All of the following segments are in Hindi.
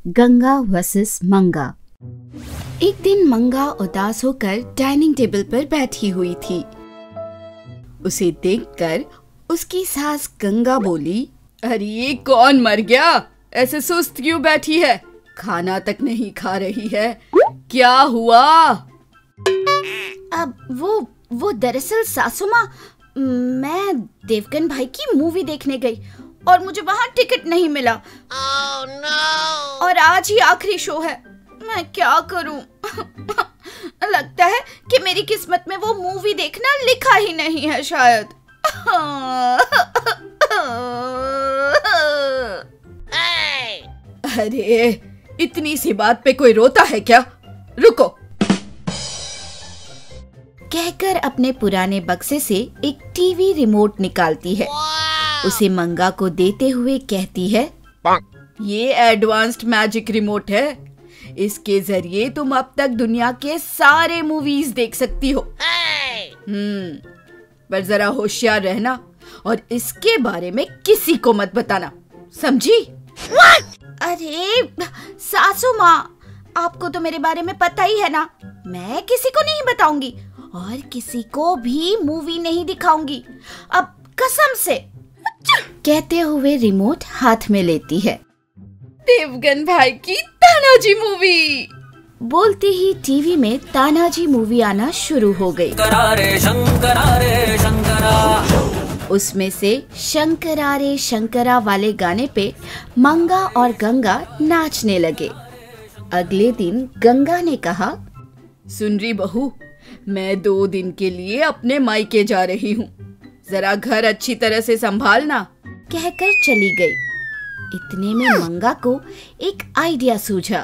गंगा वर्सेस मंगा। एक दिन मंगा उदास होकर डाइनिंग टेबल पर बैठी हुई थी। उसे देखकर उसकी सास गंगा बोली, अरे ये कौन मर गया? ऐसे सुस्त क्यों बैठी है? खाना तक नहीं खा रही है, क्या हुआ? अब वो दरअसल सासू माँ, मैं देवगन भाई की मूवी देखने गई और मुझे वहाँ टिकट नहीं मिला। Oh, no! और आज ही आखिरी शो है, मैं क्या करूं? लगता है कि मेरी किस्मत में वो मूवी देखना लिखा ही नहीं है शायद। Hey! अरे इतनी सी बात पे कोई रोता है क्या? रुको। कहकर अपने पुराने बक्से से एक टीवी रिमोट निकालती है। उसे मंगा को देते हुए कहती है, ये एडवांस्ड मैजिक रिमोट है, इसके जरिए तुम अब तक दुनिया के सारे मूवीज देख सकती हो। Hey! पर जरा होशियार रहना और इसके बारे में किसी को मत बताना, समझी? अरे सासू माँ, आपको तो मेरे बारे में पता ही है ना, मैं किसी को नहीं बताऊंगी और किसी को भी मूवी नहीं दिखाऊंगी, अब कसम से। कहते हुए रिमोट हाथ में लेती है। देवगन भाई की तानाजी मूवी। बोलते ही टीवी में तानाजी मूवी आना शुरू हो गई। उसमें से शंकरा रे शंकरा वाले गाने पे मंगा और गंगा नाचने लगे। अगले दिन गंगा ने कहा, सुन रही बहू, मैं 2 दिन के लिए अपने मायके जा रही हूँ, जरा घर अच्छी तरह से संभालना। कहकर चली गई। इतने में मंगा को एक आइडिया सूझा।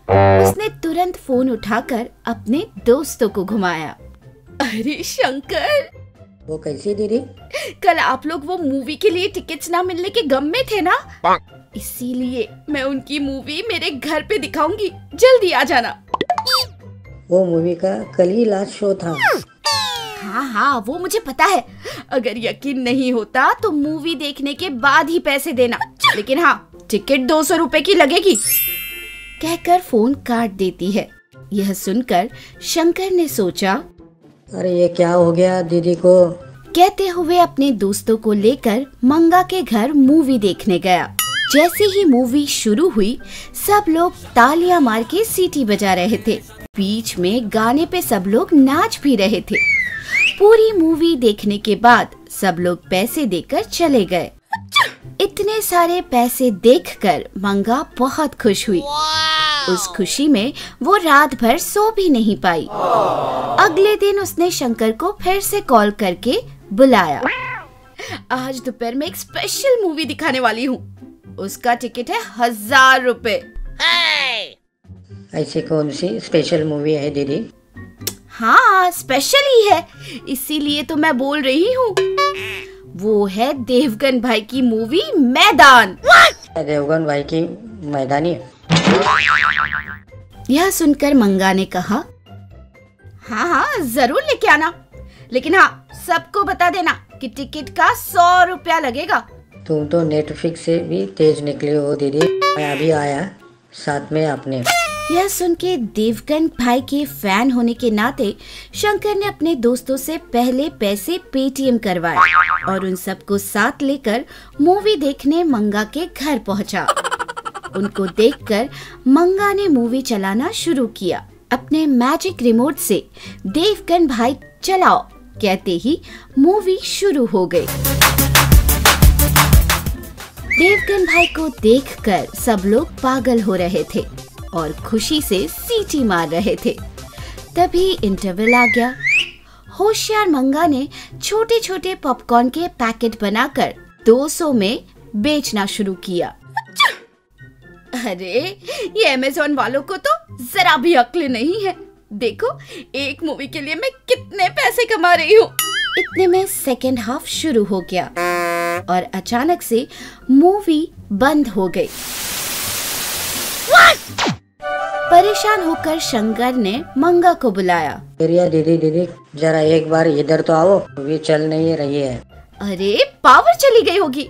उसने तुरंत फोन उठाकर अपने दोस्तों को घुमाया। अरे शंकर, वो कैसी दीदी? कल आप लोग वो मूवी के लिए टिकट्स ना मिलने के गम में थे ना, इसीलिए मैं उनकी मूवी मेरे घर पे दिखाऊंगी, जल्दी आ जाना। वो मूवी का कल ही लास्ट शो था। हाँ, वो मुझे पता है। अगर यकीन नहीं होता तो मूवी देखने के बाद ही पैसे देना, लेकिन हाँ, टिकट 200 रुपए की लगेगी। कहकर फोन काट देती है। यह सुनकर शंकर ने सोचा, अरे ये क्या हो गया दीदी को? कहते हुए अपने दोस्तों को लेकर मंगा के घर मूवी देखने गया। जैसे ही मूवी शुरू हुई, सब लोग तालियां मार के सीटी बजा रहे थे। बीच में गाने पे सब लोग नाच भी रहे थे। पूरी मूवी देखने के बाद सब लोग पैसे देकर चले गए। इतने सारे पैसे देखकर मंगा बहुत खुश हुई। उस खुशी में वो रात भर सो भी नहीं पाई। अगले दिन उसने शंकर को फिर से कॉल करके बुलाया। आज दोपहर में एक स्पेशल मूवी दिखाने वाली हूँ, उसका टिकट है 1000 रुपए। Hey! ऐसी कौन सी स्पेशल मूवी है दीदी? हाँ, स्पेशल ही है, इसीलिए तो मैं बोल रही हूँ। वो है देवगन भाई की मूवी मैदान। देवगन भाई की मैदानी? यह सुनकर मंगा ने कहा, हाँ, जरूर लेके आना, लेकिन हाँ, सबको बता देना कि टिकट का 100 रुपया लगेगा। तुम तो नेटफ्लिक्स से भी तेज निकले हो दीदी, मैं अभी आया साथ में अपने। यह सुन के देवगन भाई के फैन होने के नाते शंकर ने अपने दोस्तों से पहले पैसे पेटीएम करवाए और उन सबको साथ लेकर मूवी देखने मंगा के घर पहुंचा। उनको देखकर मंगा ने मूवी चलाना शुरू किया। अपने मैजिक रिमोट से देवगन भाई चलाओ कहते ही मूवी शुरू हो गई। देवगन भाई को देखकर सब लोग पागल हो रहे थे और खुशी से सीटी मार रहे थे। तभी इंटरवल आ गया। होशियार मंगा ने छोटे छोटे पॉपकॉर्न के पैकेट बनाकर 200 में बेचना शुरू किया। अरे ये अमेज़न वालों को तो जरा भी अक्ल नहीं है, देखो एक मूवी के लिए मैं कितने पैसे कमा रही हूँ। इतने में सेकेंड हाफ शुरू हो गया और अचानक से मूवी बंद हो गई। परेशान होकर शंकर ने मंगा को बुलाया। दीदी जरा एक बार इधर तो आओ, मूवी चल नहीं रही है। अरे पावर चली गई होगी,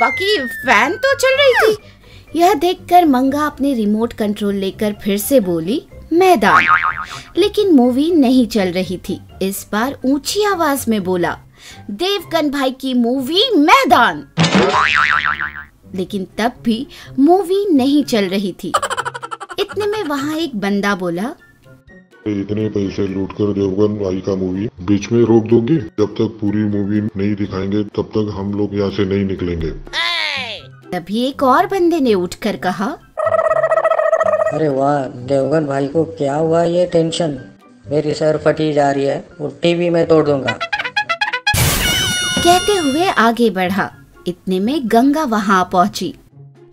बाकी फैन तो चल रही थी। यह देखकर मंगा अपने रिमोट कंट्रोल लेकर फिर से बोली मैदान। लेकिन मूवी नहीं चल रही थी। इस बार ऊंची आवाज में बोला देवगन भाई की मूवी मैदान। लेकिन तब भी मूवी नहीं चल रही थी। इतने में वहाँ एक बंदा बोला इतने पैसे लूटकर देवगन भाई का मूवी बीच में रोक दोगे? जब तक पूरी मूवी नहीं दिखाएंगे तब तक हम लोग यहाँ से नहीं निकलेंगे। तभी एक और बंदे ने उठकर कहा अरे वाह, देवगन भाई को क्या हुआ ये टेंशन, मेरी सर फटी जा रही है, वो टीवी में तोड़ दूंगा। कहते हुए आगे बढ़ा। इतने में गंगा वहाँ पहुँची।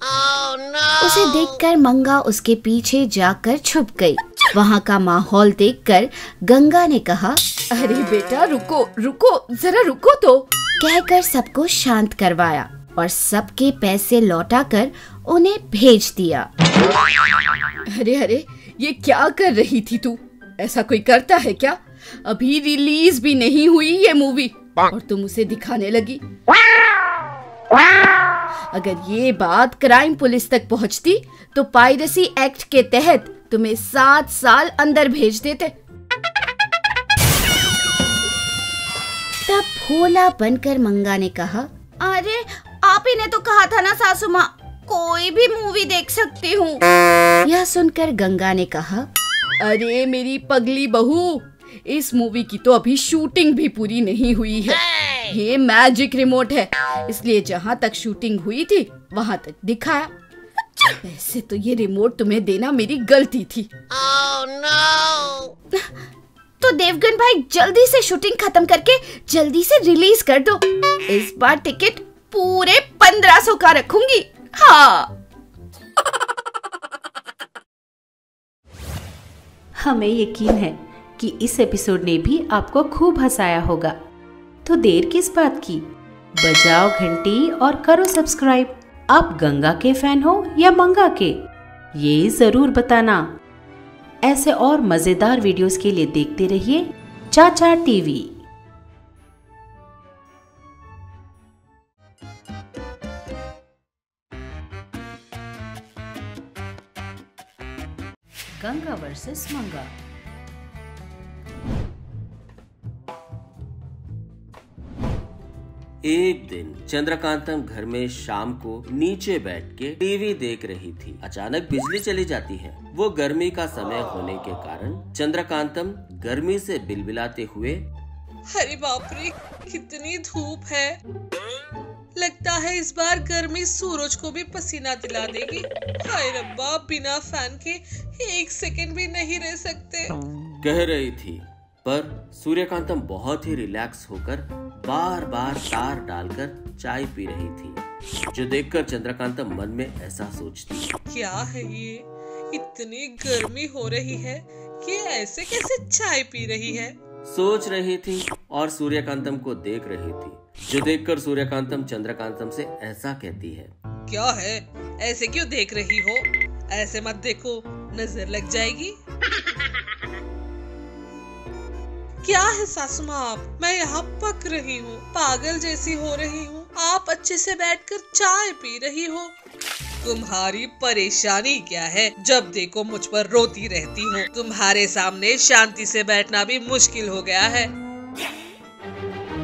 Oh no! उसे देखकर मंगा उसके पीछे जाकर छुप गई। वहाँ का माहौल देखकर गंगा ने कहा अरे बेटा रुको रुको, जरा रुको तो। कहकर सबको शांत करवाया और सबके पैसे लौटाकर उन्हें भेज दिया। अरे अरे, ये क्या कर रही थी तू? ऐसा कोई करता है क्या? अभी रिलीज भी नहीं हुई ये मूवी और तुम उसे दिखाने लगी। अगर ये बात क्राइम पुलिस तक पहुंचती तो पायरेसी एक्ट के तहत तुम्हें 7 साल अंदर भेज देते। तब भोला बनकर मंगा ने कहा अरे आप ही ने तो कहा था ना सासू माँ, कोई भी मूवी देख सकती हूँ। यह सुनकर गंगा ने कहा अरे मेरी पगली बहू, इस मूवी की तो अभी शूटिंग भी पूरी नहीं हुई है। ये मैजिक रिमोट है, इसलिए जहाँ तक शूटिंग हुई थी वहाँ तक दिखाया। वैसे तो ये रिमोट तुम्हें देना मेरी गलती थी। Oh no! तो देवगन भाई जल्दी से शूटिंग खत्म करके जल्दी से रिलीज कर दो। इस बार टिकट पूरे 1500 का रखूंगी। हाँ। हमें यकीन है कि इस एपिसोड ने भी आपको खूब हंसाया होगा। तो देर किस बात की, बजाओ घंटी और करो सब्सक्राइब। आप गंगा के फैन हो या मंगा के, ये जरूर बताना। ऐसे और मजेदार वीडियोस के लिए देखते रहिए चाचा टीवी। गंगा वर्सेस मंगा। एक दिन चंद्रकांतम घर में शाम को नीचे बैठ के टीवी देख रही थी। अचानक बिजली चली जाती है। वो गर्मी का समय होने के कारण चंद्रकांतम गर्मी से बिलबिलाते हुए अरे बाप रे, कितनी धूप है। लगता है इस बार गर्मी सूरज को भी पसीना दिला देगी। हाय रब्बा, बिना फैन के 1 सेकंड भी नहीं रह सकते। कह रही थी, पर सूर्यकांतम बहुत ही रिलैक्स होकर बार बार तार डालकर चाय पी रही थी, जो देखकर चंद्रकांतम मन में ऐसा सोचती, क्या है ये, इतनी गर्मी हो रही है कि ऐसे कैसे चाय पी रही है। सोच रही थी और सूर्यकांतम को देख रही थी, जो देखकर सूर्यकांतम चंद्रकांतम से ऐसा कहती है, क्या है, ऐसे क्यों देख रही हो? ऐसे मत देखो, नजर लग जाएगी। क्या है सासू माँ आप, मैं यहाँ पक रही हूँ, पागल जैसी हो रही हूँ। आप अच्छे से बैठकर चाय पी रही हो। तुम्हारी परेशानी क्या है? जब देखो मुझ पर रोती रहती हो। तुम्हारे सामने शांति से बैठना भी मुश्किल हो गया है।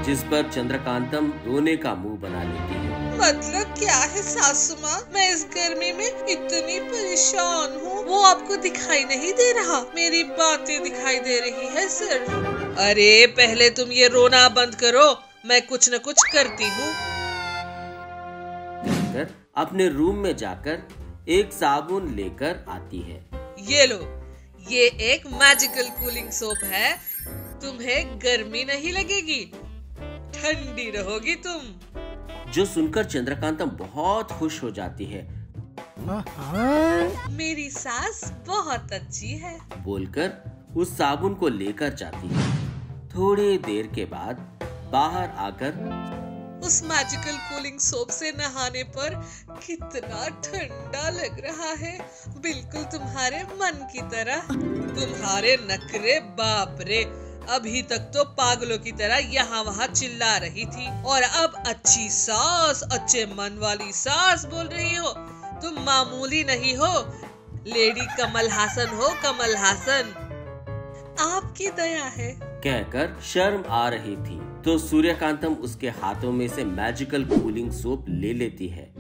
जिस पर चंद्रकांतम रोने का मुंह बना लेती है। मतलब क्या है सासू माँ, मैं इस गर्मी में इतनी परेशान हूँ, वो आपको दिखाई नहीं दे रहा? मेरी बातें दिखाई दे रही है सिर्फ। अरे पहले तुम ये रोना बंद करो, मैं कुछ न कुछ करती हूँ। अपने रूम में जाकर एक साबुन लेकर आती है। ये लो, ये एक मैजिकल कूलिंग सोप है, तुम्हें गर्मी नहीं लगेगी, ठंडी रहोगी तुम। जो सुनकर चंद्रकांतम बहुत खुश हो जाती है। मेरी सास बहुत अच्छी है, बोलकर उस साबुन को लेकर जाती है। थोड़ी देर के बाद बाहर आकर उस मैजिकल कूलिंग सोप से नहाने पर कितना ठंडा लग रहा है, बिल्कुल तुम्हारे मन की तरह। तुम्हारे नखरे, बाप रे, अभी तक तो पागलों की तरह यहाँ वहाँ चिल्ला रही थी और अब अच्छी सास, अच्छे मन वाली सास बोल रही हो। तुम मामूली नहीं हो, लेडी कमल हासन हो, कमल हासन। आपकी दया है। कहकर शर्म आ रही थी तो सूर्यकांतम उसके हाथों में से मैजिकल कूलिंग सोप ले लेती है।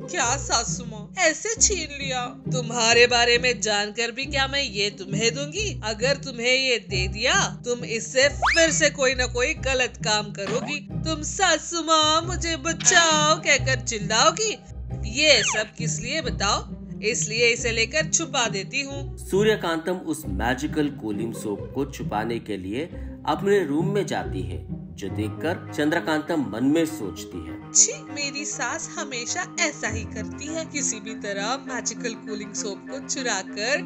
क्या सासू माँ, ऐसे छीन लिया? तुम्हारे बारे में जानकर भी क्या मैं ये तुम्हें दूंगी? अगर तुम्हें ये दे दिया, तुम इससे फिर से कोई न कोई गलत काम करोगी। तुम सासू माँ मुझे बचाओ कहकर चिल्लाओगी। ये सब किस लिए बताओ? इसलिए इसे लेकर छुपा देती हूँ। सूर्यकांतम उस मैजिकल कूलिंग सोप को छुपाने के लिए अपने रूम में जाती है, जो देखकर चंद्रकांतम मन में सोचती है, छी, मेरी सास हमेशा ऐसा ही करती है। किसी भी तरह मैजिकल कूलिंग सोप को चुराकर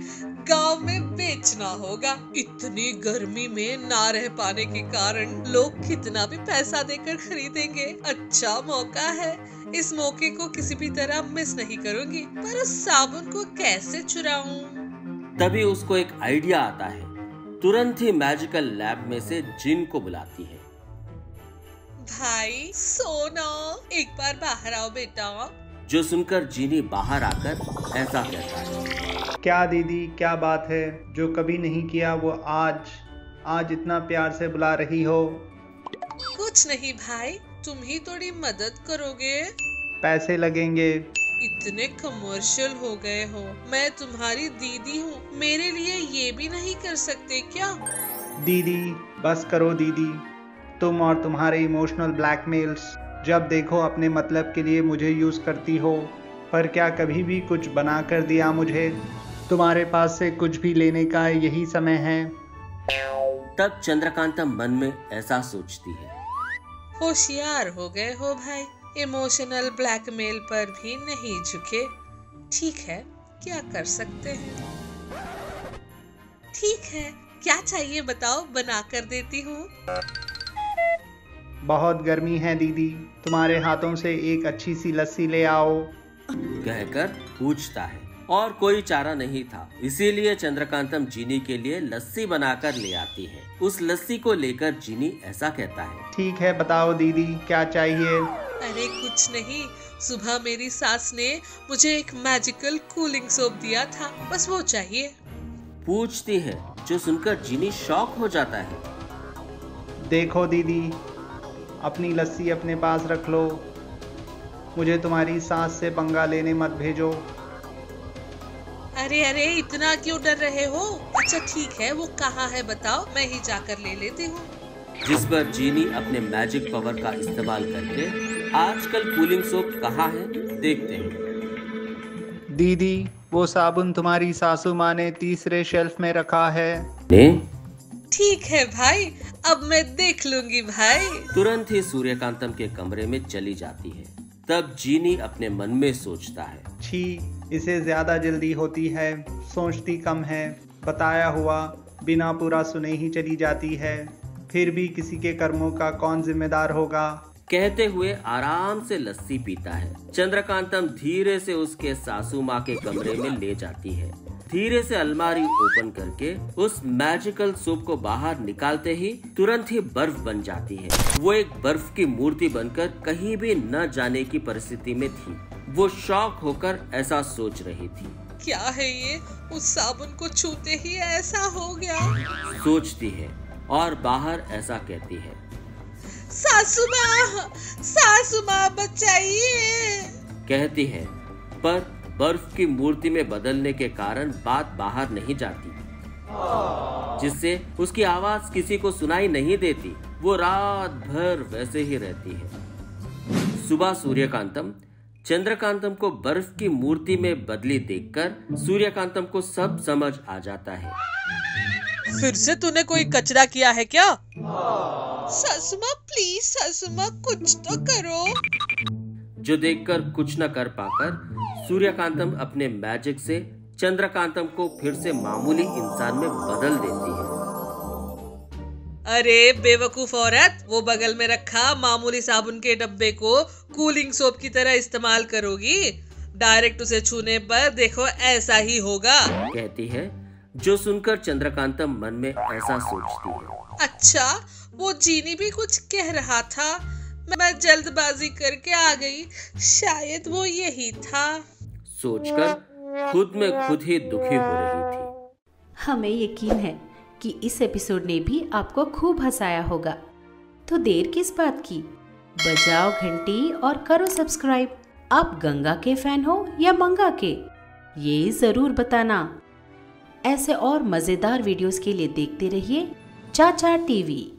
गांव में बेचना होगा। इतनी गर्मी में ना रह पाने के कारण लोग कितना भी पैसा देकर खरीदेंगे। अच्छा मौका है, इस मौके को किसी भी तरह मिस नहीं करूंगी। पर उस साबुन को कैसे चुराऊं? तभी उसको एक आइडिया आता है। तुरंत ही मैजिकल लैब में से जिन को बुलाती है। भाई सोना, एक बार बाहर आओ बेटा। जो सुनकर जीनी बाहर आकर ऐसा कहता है, क्या दीदी, क्या बात है? जो कभी नहीं किया वो आज इतना प्यार से बुला रही हो। कुछ नहीं भाई, तुम ही थोड़ी मदद करोगे? पैसे लगेंगे। इतने कमर्शियल हो गए हो। मैं तुम्हारी दीदी हूँ, मेरे लिए ये भी नहीं कर सकते क्या? दीदी बस करो दीदी, तुम और तुम्हारे इमोशनल ब्लैकमेल्स। जब देखो अपने मतलब के लिए मुझे यूज करती हो, पर क्या कभी भी कुछ बना कर दिया मुझे? तुम्हारे पास से कुछ भी लेने का यही समय है। तब चंद्रकांतम मन में ऐसा सोचती है, होशियार हो गए हो भाई, इमोशनल ब्लैकमेल पर भी नहीं झुके। ठीक है, क्या कर सकते हैं? ठीक है, क्या चाहिए बताओ, बना कर देती हूँ। बहुत गर्मी है दीदी, तुम्हारे हाथों से एक अच्छी सी लस्सी ले आओ कहकर पूछता है। और कोई चारा नहीं था, इसीलिए चंद्रकांतम जीनी के लिए लस्सी बनाकर ले आती है। उस लस्सी को लेकर जीनी ऐसा कहता है, ठीक है बताओ दीदी, क्या चाहिए? अरे कुछ नहीं, सुबह मेरी सास ने मुझे एक मैजिकल कूलिंग सोप दिया था, बस वो चाहिए। पूछती है, जो सुनकर जीनी शॉक हो जाता है। देखो दीदी, अपनी लस्सी अपने पास रख लो, मुझे तुम्हारी सास से पंगा लेने मत भेजो। अरे अरे, इतना क्यों डर रहे हो? अच्छा ठीक है, वो कहाँ है बताओ, मैं ही जाकर ले लेती हूँ। जिस पर जीनी अपने मैजिक पावर का इस्तेमाल करके आजकल कूलिंग सोप कहाँ है देखते हैं। दीदी, वो साबुन तुम्हारी सासू माँ ने तीसरे शेल्फ में रखा है। ठीक है भाई, अब मैं देख लूंगी भाई। तुरंत ही सूर्यकांतम के कमरे में चली जाती है। तब जीनी अपने मन में सोचता है, छी, इसे ज्यादा जल्दी होती है, सोचती कम है। बताया हुआ बिना पूरा सुने ही चली जाती है, फिर भी किसी के कर्मों का कौन जिम्मेदार होगा? कहते हुए आराम से लस्सी पीता है। चंद्रकांतम धीरे से उसके सासू माँ के कमरे में ले जाती है। धीरे से अलमारी ओपन करके उस मैजिकल सोप को बाहर निकालते ही तुरंत ही बर्फ बन जाती है। वो एक बर्फ की मूर्ति बनकर कहीं भी न जाने की परिस्थिति में थी। वो शॉक होकर ऐसा सोच रही थी, क्या है ये? उस साबुन को छूते ही ऐसा हो गया, सोचती है और बाहर ऐसा कहती है, सासू माँ बचाइए। कहती है, पर बर्फ की मूर्ति में बदलने के कारण बात बाहर नहीं जाती, जिससे उसकी आवाज किसी को सुनाई नहीं देती। वो रात भर वैसे ही रहती है। सुबह सूर्यकांतम चंद्रकांतम को बर्फ की मूर्ति में बदली देखकर सूर्यकांतम को सब समझ आ जाता है। फिर से तूने कोई कचरा किया है क्या? सासू माँ प्लीज, सासू माँ कुछ तो करो। जो देखकर कुछ न कर पाकर सूर्यकांतम अपने मैजिक से चंद्रकांतम को फिर से मामूली इंसान में बदल देती है। अरे बेवकूफ औरत, वो बगल में रखा मामूली साबुन के डब्बे को कूलिंग सोप की तरह इस्तेमाल करोगी? डायरेक्ट उसे छूने पर देखो ऐसा ही होगा, कहती है। जो सुनकर चंद्रकांतम मन में ऐसा सोचती है। अच्छा, वो जीनी भी कुछ कह रहा था, मैं जल्दबाजी करके आ गई, शायद वो यही था। सोचकर खुद में खुद ही दुखी हो रही थी। हमें यकीन है कि इस एपिसोड ने भी आपको खूब हंसाया होगा। तो देर किस बात की, बजाओ घंटी और करो सब्सक्राइब। आप गंगा के फैन हो या मंगा के, ये जरूर बताना। ऐसे और मजेदार वीडियोस के लिए देखते रहिए चाचा टीवी।